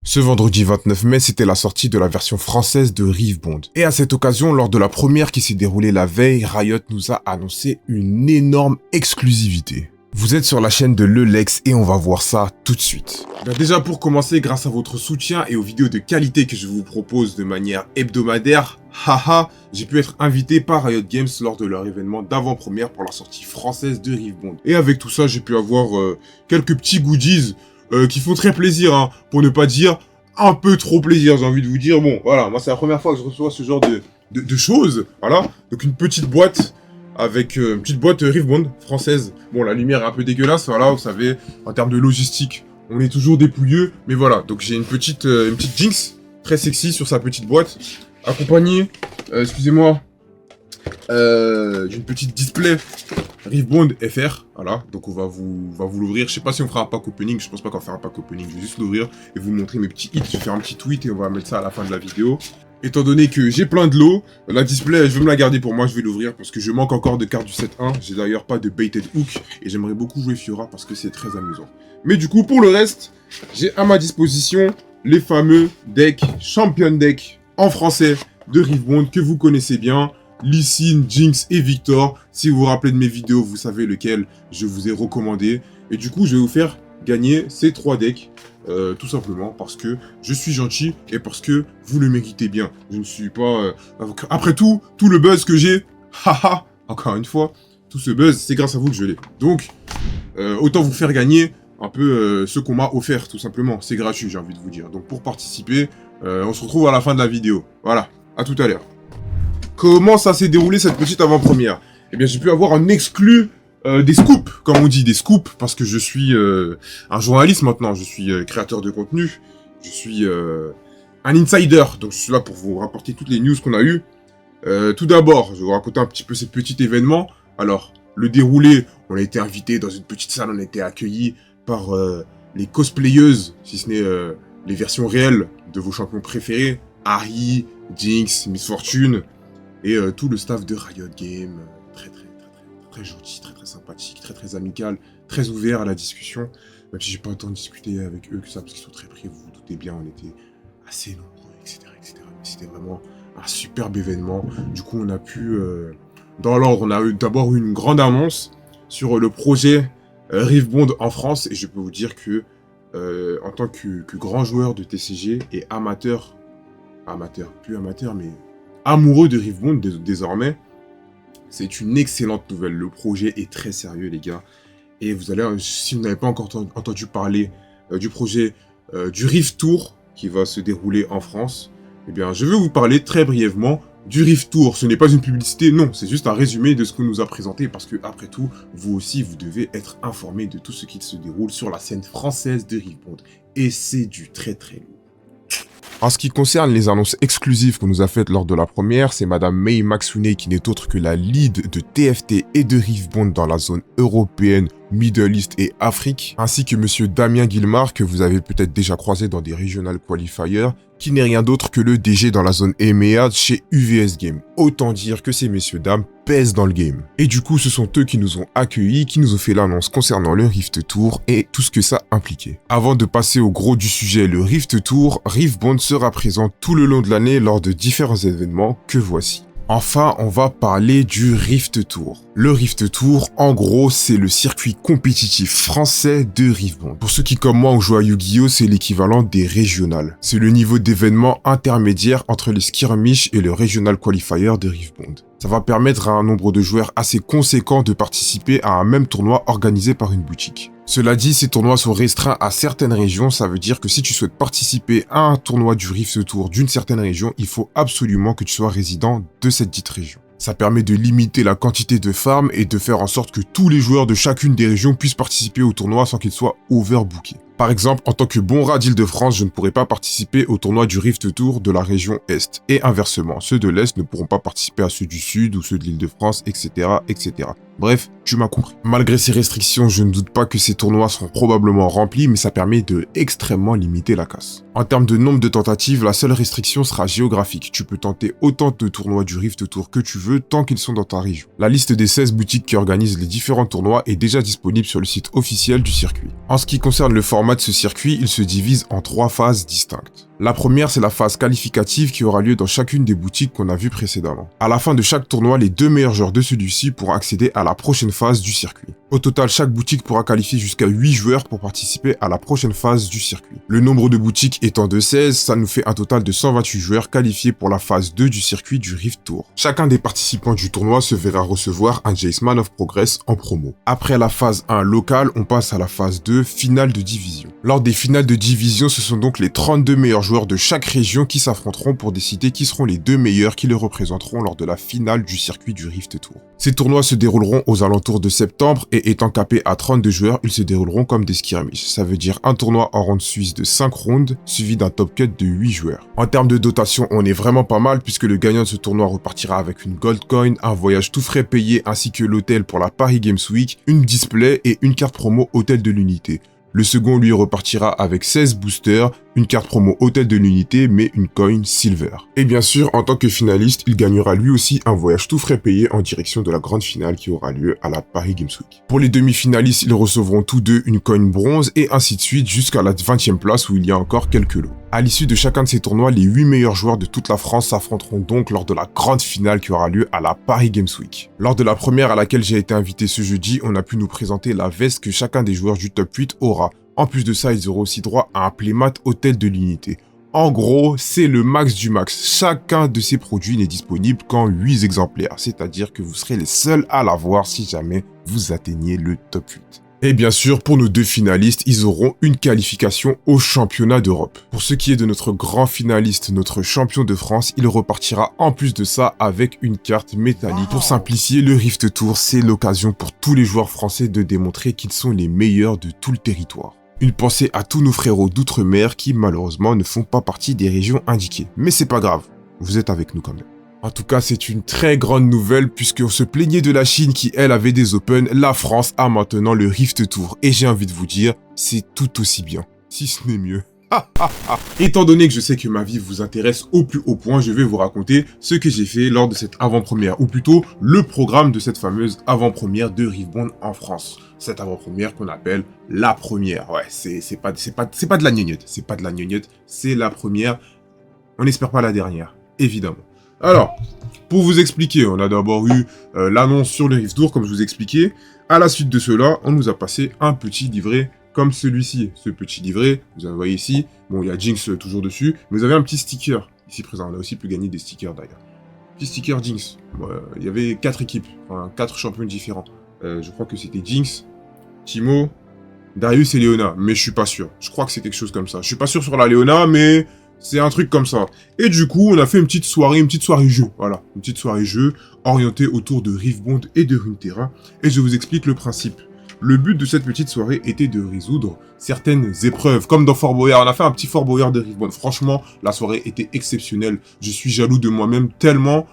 Ce vendredi 29 mai, c'était la sortie de la version française de Rive Bond. Et à cette occasion, lors de la première qui s'est déroulée la veille, Riot nous a annoncé une énorme exclusivité. Vous êtes sur la chaîne de LeLex et on va voir ça tout de suite. Déjà pour commencer, grâce à votre soutien et aux vidéos de qualité que je vous propose de manière hebdomadaire, j'ai pu être invité par Riot Games lors de leur événement d'avant-première pour la sortie française de Rive Bond. Et avec tout ça, j'ai pu avoir quelques petits goodies qui font très plaisir, hein, pour ne pas dire un peu trop plaisir, j'ai envie de vous dire. Bon, voilà, moi c'est la première fois que je reçois ce genre de choses, voilà. Donc une petite boîte avec une petite boîte Rive Bond française. Bon, la lumière est un peu dégueulasse, voilà, vous savez, en termes de logistique, on est toujours dépouilleux, mais voilà. Donc j'ai une petite Jinx très sexy sur sa petite boîte, accompagnée, excusez-moi, d'une petite display Rive Bond FR, voilà. Donc on va vous l'ouvrir. Je sais pas si on fera un pack opening, je pense pas qu'on fera un pack opening. Je vais juste l'ouvrir et vous montrer mes petits hits. Je vais faire un petit tweet et on va mettre ça à la fin de la vidéo. Étant donné que j'ai plein de lots, la display, je vais me la garder pour moi, je vais l'ouvrir parce que je manque encore de cartes du set 1. J'ai d'ailleurs pas de baited hook et j'aimerais beaucoup jouer Fiora parce que c'est très amusant. Mais du coup, pour le reste, j'ai à ma disposition les fameux decks Champion Deck en français de Rive Bond que vous connaissez bien. Lee Sin, Jinx et Victor. Si vous vous rappelez de mes vidéos, vous savez lequel je vous ai recommandé. Et du coup, je vais vous faire gagner ces 3 decks. Tout simplement parce que je suis gentil et parce que vous le méritez bien. Je ne suis pas... Après tout le buzz que j'ai, encore une fois, tout ce buzz, c'est grâce à vous que je l'ai. Donc, autant vous faire gagner un peu ce qu'on m'a offert, tout simplement. C'est gratuit, j'ai envie de vous dire. Donc, pour participer, on se retrouve à la fin de la vidéo. Voilà, à tout à l'heure. Comment ça s'est déroulé cette petite avant-première? Eh bien, j'ai pu avoir un exclu des scoops, comme on dit, des scoops, parce que je suis un journaliste maintenant, je suis créateur de contenu, je suis un insider, donc je suis là pour vous rapporter toutes les news qu'on a eues. Tout d'abord, je vais vous raconter un petit peu ces petits événements. Alors, le déroulé, on a été invité dans une petite salle, on a été accueillis par les cosplayeuses, si ce n'est les versions réelles de vos champions préférés, Harry, Jinx, Miss Fortune, et tout le staff de Riot Games, très gentil, très sympathique, très amical, très ouvert à la discussion, même si j'ai pas autant discuté avec eux que ça, parce qu'ils sont très pris, vous vous doutez bien, on était assez nombreux, etc. Mais c'était vraiment un superbe événement. Du coup, on a pu, dans l'ordre, on a eu d'abord une grande annonce sur le projet Rive Bond en France, et je peux vous dire que, en tant que grand joueur de TCG et plus amateur, mais amoureux de Rive Bond désormais, c'est une excellente nouvelle. Le projet est très sérieux, les gars. Et vous allez, si vous n'avez pas encore entendu parler du projet du Rift Tour qui va se dérouler en France, eh bien, je vais vous parler très brièvement du Rift Tour. Ce n'est pas une publicité, non. C'est juste un résumé de ce qu'on nous a présenté parce que, après tout, vous aussi, vous devez être informé de tout ce qui se déroule sur la scène française de Rive Bond. Et c'est du très lourd. En ce qui concerne les annonces exclusives qu'on nous a faites lors de la première, c'est Madame Mei Maxune qui n'est autre que la lead de TFT et de Rive Bond dans la zone européenne, Middle East et Afrique, ainsi que Monsieur Damien Guilmard que vous avez peut-être déjà croisé dans des Regional Qualifiers, qui n'est rien d'autre que le DG dans la zone EMEA chez UVS Game. Autant dire que ces messieurs dames pèsent dans le game. Et du coup, ce sont eux qui nous ont accueillis, qui nous ont fait l'annonce concernant le Rift Tour et tout ce que ça impliquait. Avant de passer au gros du sujet, le Rift Tour, Rive Bond sera présent tout le long de l'année lors de différents événements que voici. Enfin, on va parler du Rift Tour. Le Rift Tour, en gros, c'est le circuit compétitif français de Rive Bond. Pour ceux qui, comme moi, ont joué à Yu-Gi-Oh!, c'est l'équivalent des régionales. C'est le niveau d'événement intermédiaire entre les skirmish et le Regional Qualifier de Rive Bond. Ça va permettre à un nombre de joueurs assez conséquent de participer à un même tournoi organisé par une boutique. Cela dit, ces tournois sont restreints à certaines régions, ça veut dire que si tu souhaites participer à un tournoi du Rift Tour d'une certaine région, il faut absolument que tu sois résident de cette dite région. Ça permet de limiter la quantité de farm et de faire en sorte que tous les joueurs de chacune des régions puissent participer au tournoi sans qu'ils soient overbookés. Par exemple, en tant que bon rat d'Île-de-France, je ne pourrai pas participer au tournoi du Rift Tour de la région Est. Et inversement, ceux de l'Est ne pourront pas participer à ceux du Sud ou ceux de l'Île-de-France, etc. Bref, tu m'as compris. Malgré ces restrictions, je ne doute pas que ces tournois seront probablement remplis, mais ça permet de extrêmement limiter la casse. En termes de nombre de tentatives, la seule restriction sera géographique. Tu peux tenter autant de tournois du Rift Tour que tu veux tant qu'ils sont dans ta région. La liste des 16 boutiques qui organisent les différents tournois est déjà disponible sur le site officiel du circuit. En ce qui concerne le format de ce circuit, il se divise en 3 phases distinctes. La première, c'est la phase qualificative qui aura lieu dans chacune des boutiques qu'on a vues précédemment. À la fin de chaque tournoi, les 2 meilleurs joueurs de celui-ci pourront accéder à la prochaine phase du circuit. Au total, chaque boutique pourra qualifier jusqu'à 8 joueurs pour participer à la prochaine phase du circuit. Le nombre de boutiques étant de 16, ça nous fait un total de 128 joueurs qualifiés pour la phase 2 du circuit du Rift Tour. Chacun des participants du tournoi se verra recevoir un Jaceman of Progress en promo. Après la phase 1 locale, on passe à la phase 2 finale de division. Lors des finales de division, ce sont donc les 32 meilleurs joueurs de chaque région qui s'affronteront pour décider qui seront les 2 meilleurs qui le représenteront lors de la finale du circuit du Rift Tour. Ces tournois se dérouleront aux alentours de septembre et étant capés à 32 joueurs, ils se dérouleront comme des skirmishes. Ça veut dire un tournoi en round suisse de 5 rounds suivi d'un top cut de 8 joueurs. En termes de dotation, on est vraiment pas mal puisque le gagnant de ce tournoi repartira avec une gold coin, un voyage tout frais payé ainsi que l'hôtel pour la Paris Games Week, une display et une carte promo hôtel de l'unité. Le second lui repartira avec 16 boosters, une carte promo hôtel de l'unité mais une coin silver. Et bien sûr, en tant que finaliste, il gagnera lui aussi un voyage tout frais payé en direction de la grande finale qui aura lieu à la Paris Games Week. Pour les demi-finalistes, ils recevront tous deux une coin bronze et ainsi de suite jusqu'à la 20e place où il y a encore quelques lots. À l'issue de chacun de ces tournois, les 8 meilleurs joueurs de toute la France s'affronteront donc lors de la grande finale qui aura lieu à la Paris Games Week. Lors de la première à laquelle j'ai été invité ce jeudi, on a pu nous présenter la veste que chacun des joueurs du top 8 aura. En plus de ça, ils auront aussi droit à un playmat hôtel de l'unité. En gros, c'est le max du max. Chacun de ces produits n'est disponible qu'en 8 exemplaires, c'est-à-dire que vous serez les seuls à l'avoir si jamais vous atteignez le top 8. Et bien sûr, pour nos 2 finalistes, ils auront une qualification au championnat d'Europe. Pour ce qui est de notre grand finaliste, notre champion de France, il repartira en plus de ça avec une carte métallique. Pour simplifier, le Rift Tour, c'est l'occasion pour tous les joueurs français de démontrer qu'ils sont les meilleurs de tout le territoire. Une pensée à tous nos frérots d'outre-mer qui malheureusement ne font pas partie des régions indiquées. Mais c'est pas grave, vous êtes avec nous quand même. En tout cas, c'est une très grande nouvelle puisqu'on se plaignait de la Chine qui, elle, avait des Open. La France a maintenant le Rift Tour. Et j'ai envie de vous dire, c'est tout aussi bien, si ce n'est mieux. Étant donné que je sais que ma vie vous intéresse au plus haut point, je vais vous raconter ce que j'ai fait lors de cette avant-première, ou plutôt le programme de cette fameuse avant-première de Rivebond en France. Cette avant-première qu'on appelle la première. Ouais, c'est pas de la gnognotte, c'est pas de la gnognotte, c'est la première. On n'espère pas la dernière, évidemment. Alors, pour vous expliquer, on a d'abord eu l'annonce sur le Rift Tour, comme je vous expliquais. À la suite de cela, on nous a passé un petit livret comme celui-ci. Ce petit livret, vous voyez ici, bon, il y a Jinx toujours dessus, mais vous avez un petit sticker ici présent. On a aussi pu gagner des stickers d'ailleurs. Petit sticker Jinx. Il y avait 4 équipes, enfin 4 champions différents. Je crois que c'était Jinx, Timo, Darius et Léona, mais je suis pas sûr. Je crois que c'est quelque chose comme ça. Je suis pas sûr sur la Léona, mais c'est un truc comme ça. Et du coup, on a fait une petite soirée jeu. Voilà, une petite soirée jeu orientée autour de Rivebond et de Runeterra. Et je vous explique le principe. Le but de cette petite soirée était de résoudre certaines épreuves. Comme dans Fort Boyard, on a fait un petit Fort Boyard de Rivebond. Franchement, la soirée était exceptionnelle. Je suis jaloux de moi-même tellement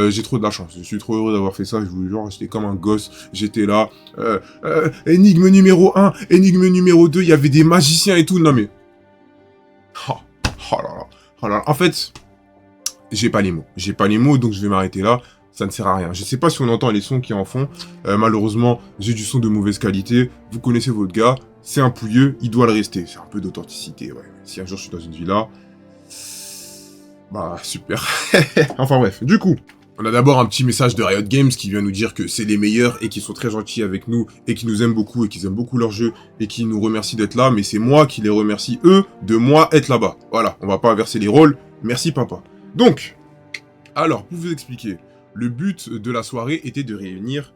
j'ai trop de la chance. Je suis trop heureux d'avoir fait ça. Je vous jure, j'étais comme un gosse. J'étais là. Énigme numéro 1, énigme numéro 2. Il y avait des magiciens et tout. Non mais... Oh là là. En fait, j'ai pas les mots. Donc je vais m'arrêter là. Ça ne sert à rien. Je sais pas si on entend les sons qui en font. Malheureusement, j'ai du son de mauvaise qualité. Vous connaissez votre gars. C'est un pouilleux. Il doit le rester. C'est un peu d'authenticité, ouais. Si un jour je suis dans une villa... Bah, super. Enfin bref. Du coup, on a d'abord un petit message de Riot Games qui vient nous dire que c'est les meilleurs et qui sont très gentils avec nous et qui nous aiment beaucoup et qui aiment beaucoup leur jeu et qui nous remercient d'être là. Mais c'est moi qui les remercie, eux, de moi être là-bas. Voilà. On va pas inverser les rôles. Merci, papa. Donc, alors, pour vous expliquer... Le but de la soirée était de réunir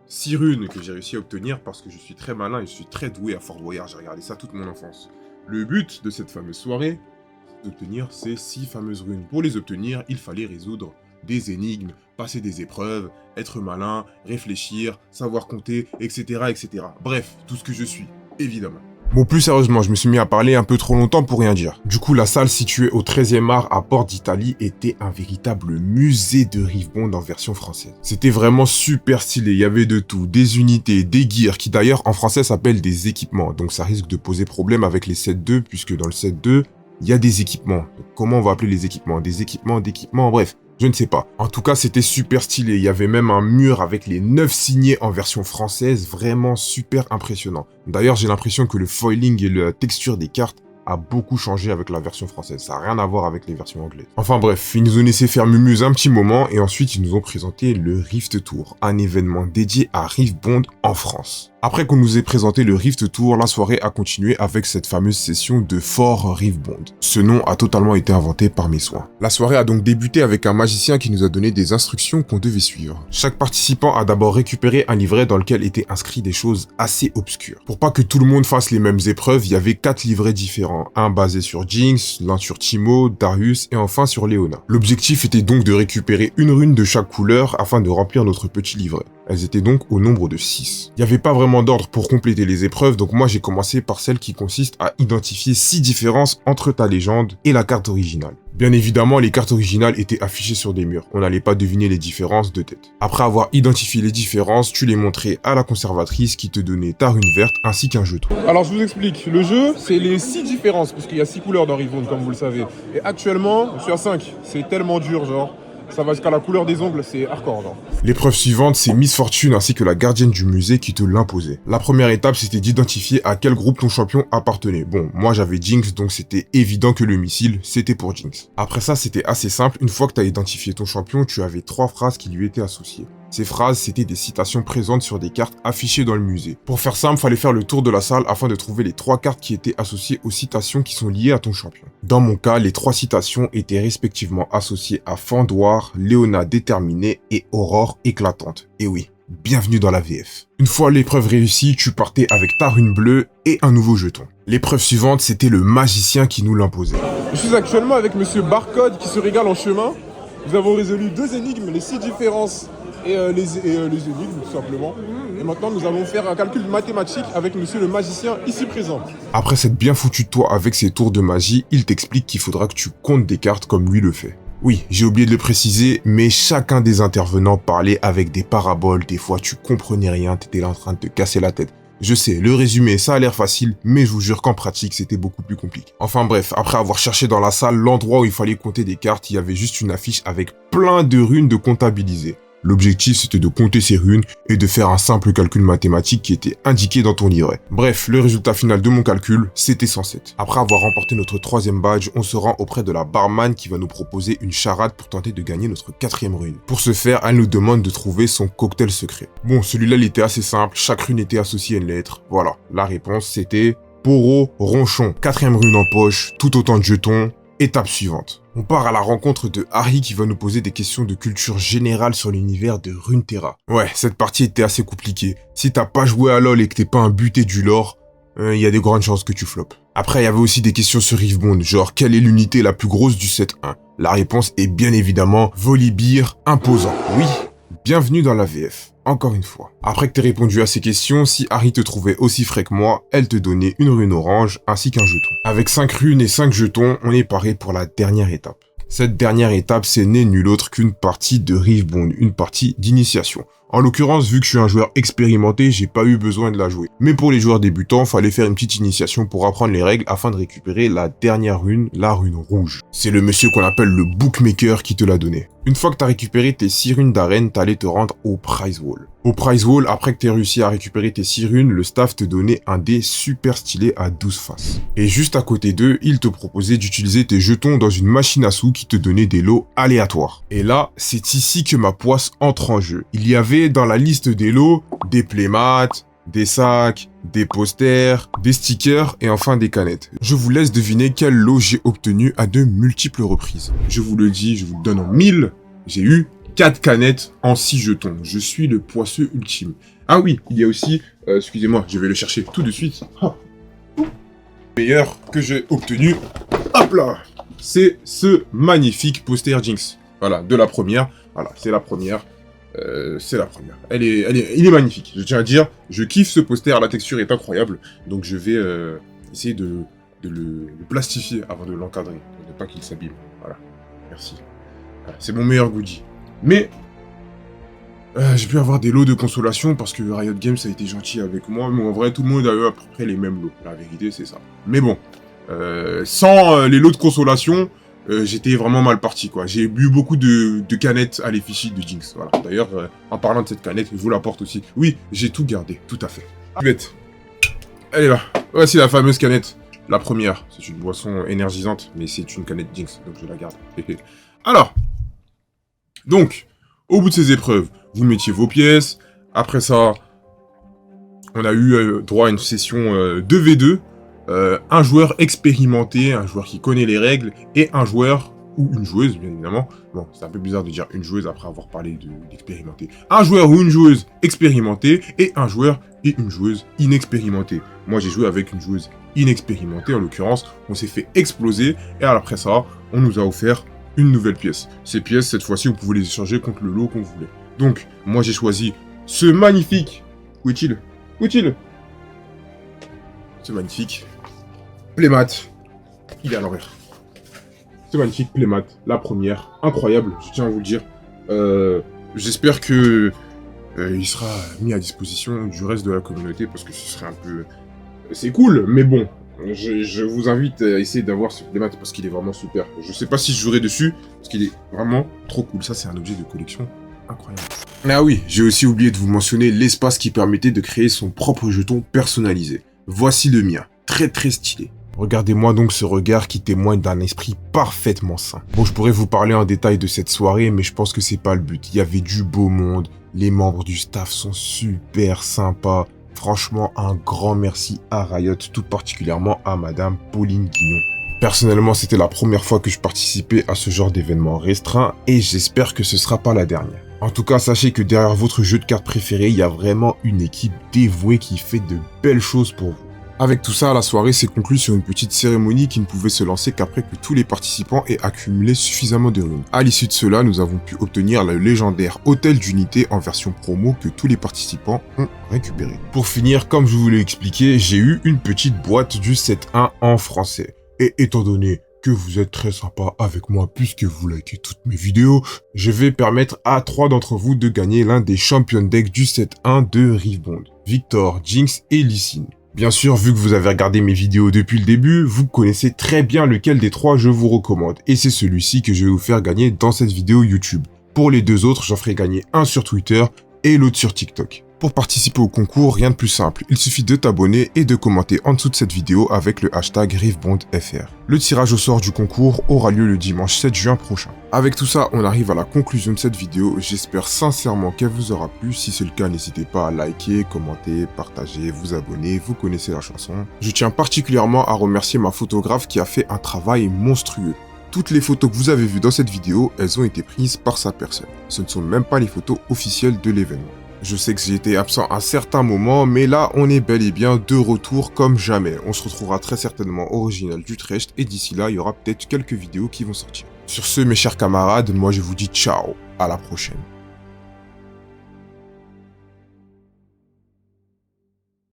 6 runes que j'ai réussi à obtenir parce que je suis très malin et je suis très doué à Fort Boyard. J'ai regardé ça toute mon enfance. Le but de cette fameuse soirée, c'est d'obtenir ces 6 fameuses runes. Pour les obtenir, il fallait résoudre des énigmes, passer des épreuves, être malin, réfléchir, savoir compter, etc., etc. Bref, tout ce que je suis, évidemment. Bon, plus sérieusement, je me suis mis à parler un peu trop longtemps pour rien dire. Du coup, la salle située au 13e art à Port d'Italie était un véritable musée de Rivebond en version française. C'était vraiment super stylé, il y avait de tout, des unités, des gears, qui d'ailleurs en français s'appellent des équipements, donc ça risque de poser problème avec les 7.2, puisque dans le 7.2, il y a des équipements. Donc, comment on va appeler les équipements? Des équipements, d'équipements, bref. Je ne sais pas. En tout cas, c'était super stylé. Il y avait même un mur avec les 9 signés en version française. Vraiment super impressionnant. D'ailleurs, j'ai l'impression que le foiling et la texture des cartes a beaucoup changé avec la version française. Ça n'a rien à voir avec les versions anglaises. Enfin bref, ils nous ont laissé faire mumuse un petit moment et ensuite ils nous ont présenté le Rift Tour, un événement dédié à Rivebond en France. Après qu'on nous ait présenté le Rift Tour, la soirée a continué avec cette fameuse session de Fort Rivebond. Ce nom a totalement été inventé par mes soins. La soirée a donc débuté avec un magicien qui nous a donné des instructions qu'on devait suivre. Chaque participant a d'abord récupéré un livret dans lequel étaient inscrits des choses assez obscures. Pour pas que tout le monde fasse les mêmes épreuves, il y avait 4 livrets différents. Un basé sur Jinx, l'un sur Teemo, Darius et enfin sur Leona. L'objectif était donc de récupérer une rune de chaque couleur afin de remplir notre petit livret. Elles étaient donc au nombre de 6. Il n'y avait pas vraiment d'ordre pour compléter les épreuves, donc moi j'ai commencé par celle qui consiste à identifier 6 différences entre ta légende et la carte originale. Bien évidemment, les cartes originales étaient affichées sur des murs, on n'allait pas deviner les différences de tête. Après avoir identifié les différences, tu les montrais à la conservatrice qui te donnait ta rune verte ainsi qu'un jeton. Alors je vous explique, le jeu c'est les 6 différences, parce qu'il y a 6 couleurs dans Rivebond comme vous le savez. Et actuellement, je suis à 5, c'est tellement dur genre. Ça va jusqu'à la couleur des ongles, c'est hardcore genre. L'épreuve suivante, c'est Miss Fortune ainsi que la gardienne du musée qui te l'imposait. La première étape, c'était d'identifier à quel groupe ton champion appartenait. Bon, moi j'avais Jinx, donc c'était évident que le missile, c'était pour Jinx. Après ça, c'était assez simple, une fois que tu as identifié ton champion, tu avais 3 phrases qui lui étaient associées. Ces phrases, c'était des citations présentes sur des cartes affichées dans le musée. Pour faire simple, fallait faire le tour de la salle afin de trouver les 3 cartes qui étaient associées aux citations qui sont liées à ton champion. Dans mon cas, les 3 citations étaient respectivement associées à Fendoir, Leona déterminée et Aurore éclatante. Et oui, bienvenue dans la VF. Une fois l'épreuve réussie, tu partais avec ta rune bleue et un nouveau jeton. L'épreuve suivante, c'était le magicien qui nous l'imposait. Je suis actuellement avec Monsieur Barcode qui se régale en chemin. Nous avons résolu 2 énigmes, les 6 différences et les énigmes tout simplement. Et maintenant nous allons faire un calcul mathématique avec monsieur le magicien ici présent. Après s'être bien foutu de toi avec ses tours de magie, il t'explique qu'il faudra que tu comptes des cartes comme lui le fait. Oui, j'ai oublié de le préciser, mais chacun des intervenants parlait avec des paraboles, des fois tu comprenais rien, t'étais là en train de te casser la tête. Je sais, le résumé, ça a l'air facile, mais je vous jure qu'en pratique, c'était beaucoup plus compliqué. Enfin bref, après avoir cherché dans la salle l'endroit où il fallait compter des cartes, il y avait juste une affiche avec plein de runes de comptabiliser. L'objectif, c'était de compter ces runes et de faire un simple calcul mathématique qui était indiqué dans ton livret. Bref, le résultat final de mon calcul, c'était 107. Après avoir remporté notre 3e badge, on se rend auprès de la barman qui va nous proposer une charade pour tenter de gagner notre 4e rune. Pour ce faire, elle nous demande de trouver son cocktail secret. Bon, celui-là, il était assez simple, chaque rune était associée à une lettre. Voilà, la réponse, c'était Poro Ronchon. 4e rune en poche, tout autant de jetons. Étape suivante. On part à la rencontre de Harry qui va nous poser des questions de culture générale sur l'univers de Runeterra. Ouais, cette partie était assez compliquée. Si t'as pas joué à LoL et que t'es pas un buté du lore, il y a de grandes chances que tu floppes. Après, il y avait aussi des questions sur Rivebond, genre quelle est l'unité la plus grosse du 7-1 ? La réponse est bien évidemment Volibear imposant. Oui, bienvenue dans la VF. Encore une fois. Après que t'aies répondu à ces questions, si Harry te trouvait aussi frais que moi, elle te donnait une rune orange ainsi qu'un jeton. Avec 5 runes et 5 jetons, on est paré pour la dernière étape. Cette dernière étape, c'est n'est nul autre qu'une partie de Rivebond, une partie d'initiation. En l'occurrence, vu que je suis un joueur expérimenté, j'ai pas eu besoin de la jouer. Mais pour les joueurs débutants, fallait faire une petite initiation pour apprendre les règles afin de récupérer la dernière rune, la rune rouge. C'est le monsieur qu'on appelle le bookmaker qui te l'a donné. Une fois que t'as récupéré tes 6 runes d'arène, t'allais te rendre au prize wall. Au prize wall, après que t'aies réussi à récupérer tes 6 runes, le staff te donnait un dé super stylé à 12 faces. Et juste à côté d'eux, il te proposait d'utiliser tes jetons dans une machine à sous qui te donnait des lots aléatoires. Et là, c'est ici que ma poisse entre en jeu. Il y avait dans la liste des lots des playmats, des sacs, des posters, des stickers et enfin des canettes. Je vous laisse deviner quel lot j'ai obtenu à de multiples reprises. Je vous le dis, je vous le donne en 1000, j'ai eu 4 canettes en 6 jetons. Je suis le poisseux ultime. Ah oui, il y a aussi, excusez-moi, je vais le chercher tout de suite. Meilleur que j'ai obtenu, hop là, c'est ce magnifique poster Jinx. Voilà, de la première, voilà, c'est la première. c'est la première. Il est magnifique. Je tiens à dire, je kiffe ce poster, la texture est incroyable. Donc je vais essayer de le plastifier avant de l'encadrer, pour ne pas qu'il s'abîme. Voilà, merci. Voilà, c'est mon meilleur goodie. Mais j'ai pu avoir des lots de consolation parce que Riot Games a été gentil avec moi. Mais en vrai, tout le monde a eu à peu près les mêmes lots. La vérité, c'est ça. Mais bon, sans les lots de consolation, j'étais vraiment mal parti, quoi. J'ai bu beaucoup de canettes à l'effigie de Jinx. Voilà. D'ailleurs, en parlant de cette canette, je vous l'apporte aussi. Oui, j'ai tout gardé, tout à fait. Bête. Elle est là. Voici la fameuse canette. La première, c'est une boisson énergisante, mais c'est une canette Jinx, donc je la garde. Alors, donc, au bout de ces épreuves, vous mettiez vos pièces. Après ça, on a eu droit à une session 2v2. Un joueur expérimenté, un joueur qui connaît les règles, et un joueur, ou une joueuse, bien évidemment. Bon, c'est un peu bizarre de dire une joueuse après avoir parlé d'expérimenté. Un joueur ou une joueuse expérimentée, et un joueur et une joueuse inexpérimentée. Moi, j'ai joué avec une joueuse inexpérimentée, en l'occurrence. On s'est fait exploser, et après ça, on nous a offert une nouvelle pièce. Ces pièces, cette fois-ci, vous pouvez les échanger contre le lot qu'on voulait. Donc, moi, j'ai choisi ce magnifique... Où est-il? Où est-il? Ce magnifique... Playmat. Il est à l'envers. Ce magnifique Playmat. La première. Incroyable, je tiens à vous le dire. J'espère que... il sera mis à disposition du reste de la communauté, parce que ce serait un peu... C'est cool, mais bon. Je vous invite à essayer d'avoir ce Playmat, parce qu'il est vraiment super. Je sais pas si je jouerai dessus, parce qu'il est vraiment trop cool. Ça, c'est un objet de collection incroyable. Ah oui, j'ai aussi oublié de vous mentionner l'espace qui permettait de créer son propre jeton personnalisé. Voici le mien. Très très stylé. Regardez-moi donc ce regard qui témoigne d'un esprit parfaitement sain. Bon, je pourrais vous parler en détail de cette soirée, mais je pense que c'est pas le but. Il y avait du beau monde, les membres du staff sont super sympas. Franchement, un grand merci à Riot, tout particulièrement à Madame Pauline Guignon. Personnellement, c'était la première fois que je participais à ce genre d'événement restreint, et j'espère que ce sera pas la dernière. En tout cas, sachez que derrière votre jeu de cartes préféré, il y a vraiment une équipe dévouée qui fait de belles choses pour vous. Avec tout ça, la soirée s'est conclue sur une petite cérémonie qui ne pouvait se lancer qu'après que tous les participants aient accumulé suffisamment de runes. À l'issue de cela, nous avons pu obtenir le légendaire Hôtel d'Unité en version promo que tous les participants ont récupéré. Pour finir, comme je vous l'ai expliqué, j'ai eu une petite boîte du 7.1 en français. Et étant donné que vous êtes très sympa avec moi puisque vous likez toutes mes vidéos, je vais permettre à 3 d'entre vous de gagner l'un des champion decks du 7.1 de Rivebond. Victor, Jinx et Lee Sin. Bien sûr, vu que vous avez regardé mes vidéos depuis le début, vous connaissez très bien lequel des 3 je vous recommande. Et c'est celui-ci que je vais vous faire gagner dans cette vidéo YouTube. Pour les 2 autres, j'en ferai gagner un sur Twitter et l'autre sur TikTok. Pour participer au concours, rien de plus simple, il suffit de t'abonner et de commenter en dessous de cette vidéo avec le hashtag RivebondFR. Le tirage au sort du concours aura lieu le dimanche 7 juin prochain. Avec tout ça, on arrive à la conclusion de cette vidéo, j'espère sincèrement qu'elle vous aura plu. Si c'est le cas, n'hésitez pas à liker, commenter, partager, vous abonner, vous connaissez la chanson. Je tiens particulièrement à remercier ma photographe qui a fait un travail monstrueux. Toutes les photos que vous avez vues dans cette vidéo, elles ont été prises par sa personne. Ce ne sont même pas les photos officielles de l'événement. Je sais que j'ai été absent un certain moment, mais là, on est bel et bien de retour comme jamais. On se retrouvera très certainement au Original d'Utrecht, et d'ici là, il y aura peut-être quelques vidéos qui vont sortir. Sur ce, mes chers camarades, moi je vous dis ciao, à la prochaine.